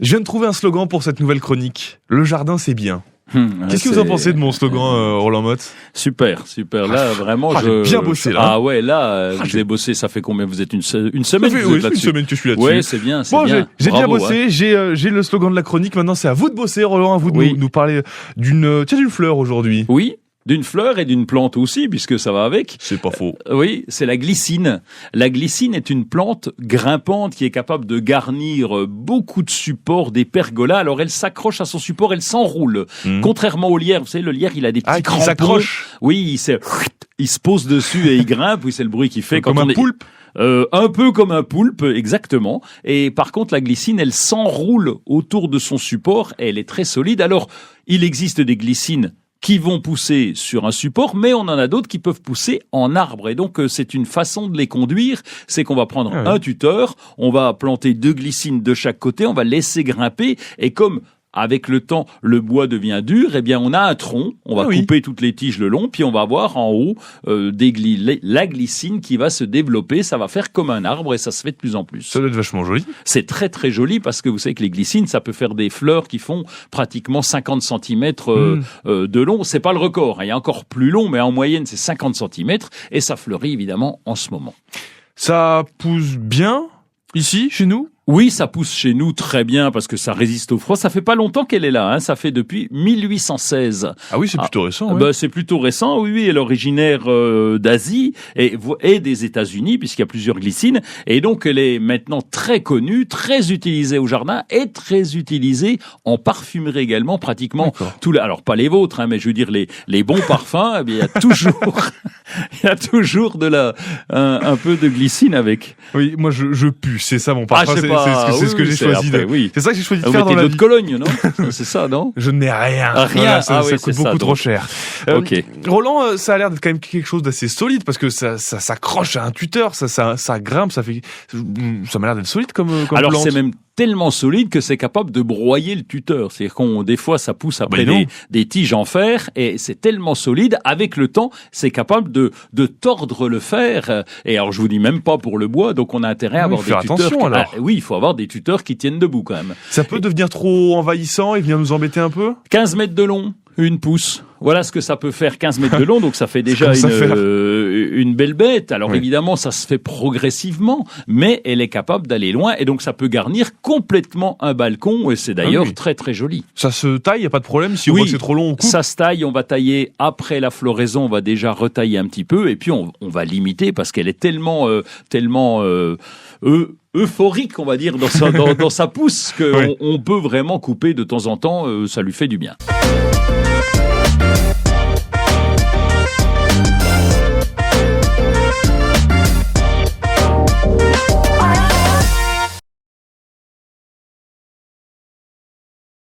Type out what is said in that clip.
Je viens de trouver un slogan pour cette nouvelle chronique. Le jardin, c'est bien. Qu'est-ce que vous en pensez de mon slogan, Roland Motte? Super. Là, vraiment, j'ai bien bossé, là. Ah ouais, là, vous avez bossé, ça fait combien? Vous êtes une semaine? Ça fait, oui, une semaine que je suis là-dessus. Ouais, c'est bien, bon, bien. J'ai bien bossé, hein. j'ai le slogan de la chronique. Maintenant, c'est à vous de bosser, Roland, à vous de nous parler d'une fleur aujourd'hui. Oui. D'une fleur et d'une plante aussi, puisque ça va avec. C'est pas faux. Oui, c'est la glycine. La glycine est une plante grimpante qui est capable de garnir beaucoup de supports, des pergolas. Alors elle s'accroche à son support, elle s'enroule. Contrairement au lierre, vous savez, le lierre, il a des petits crampons. Il s'accroche. Oui, il se pose dessus et il grimpe. Oui, c'est le bruit qu'il fait quand comme un poulpe. Un peu comme un poulpe, exactement. Et par contre, la glycine, elle s'enroule autour de son support et elle est très solide. Alors, il existe des glycines qui vont pousser sur un support, mais on en a d'autres qui peuvent pousser en arbre. Et donc, c'est une façon de les conduire, c'est qu'on va prendre un tuteur, on va planter 2 glycines de chaque côté, on va laisser grimper, et comme avec le temps, le bois devient dur, eh bien, on a un tronc, on va couper toutes les tiges le long, puis on va avoir en haut la glycine qui va se développer, ça va faire comme un arbre et ça se fait de plus en plus. Ça doit être vachement joli. C'est très très joli parce que vous savez que les glycines, ça peut faire des fleurs qui font pratiquement 50 cm de long. C'est pas le record, il y a encore plus long, mais en moyenne, c'est 50 cm et ça fleurit évidemment en ce moment. Ça pousse bien ici, chez nous? Oui, ça pousse chez nous très bien parce que ça résiste au froid. Ça fait pas longtemps qu'elle est là, hein. Ça fait depuis 1816. Ah oui, c'est plutôt récent. Bah, c'est plutôt récent, oui. Elle est originaire d'Asie et des États-Unis puisqu'il y a plusieurs glycines. Et donc, elle est maintenant très connue, très utilisée au jardin et très utilisée en parfumerie également, pratiquement alors pas les vôtres, hein, mais je veux dire les bons parfums. Eh bien, il y a toujours un peu de glycine avec. Oui, moi je pue, c'est ça mon parfum. C'est ce que j'ai choisi. C'est ça que j'ai choisi de faire dans la vie. De Cologne, non? C'est ça, non? Je ne mets rien. Rien. Ça coûte beaucoup trop cher. Ok. Roland, ça a l'air d'être quand même quelque chose d'assez solide parce que ça s'accroche à un tuteur, ça grimpe, ça m'a l'air d'être solide comme alors plante. c'est même tellement solide que c'est capable de broyer le tuteur. C'est-à-dire des fois, ça pousse après des tiges en fer et c'est tellement solide. Avec le temps, c'est capable de tordre le fer. Et alors, je vous dis même pas pour le bois. Donc, on a intérêt à avoir des tuteurs. Attention, alors. Oui, il faut avoir des tuteurs qui tiennent debout quand même. Ça peut devenir trop envahissant et venir nous embêter un peu? 15 mètres de long, 1 pouce. Voilà ce que ça peut faire, 15 mètres de long, donc ça fait déjà une belle bête. Alors évidemment, ça se fait progressivement, mais elle est capable d'aller loin, et donc ça peut garnir complètement un balcon, et c'est d'ailleurs très très joli. Ça se taille, il n'y a pas de problème, si on voit que c'est trop long, on coupe? Ça se taille, on va tailler après la floraison, on va déjà retailler un petit peu, et puis on va limiter, parce qu'elle est tellement euphorique, on va dire, dans sa pousse, qu'on peut vraiment couper de temps en temps, ça lui fait du bien.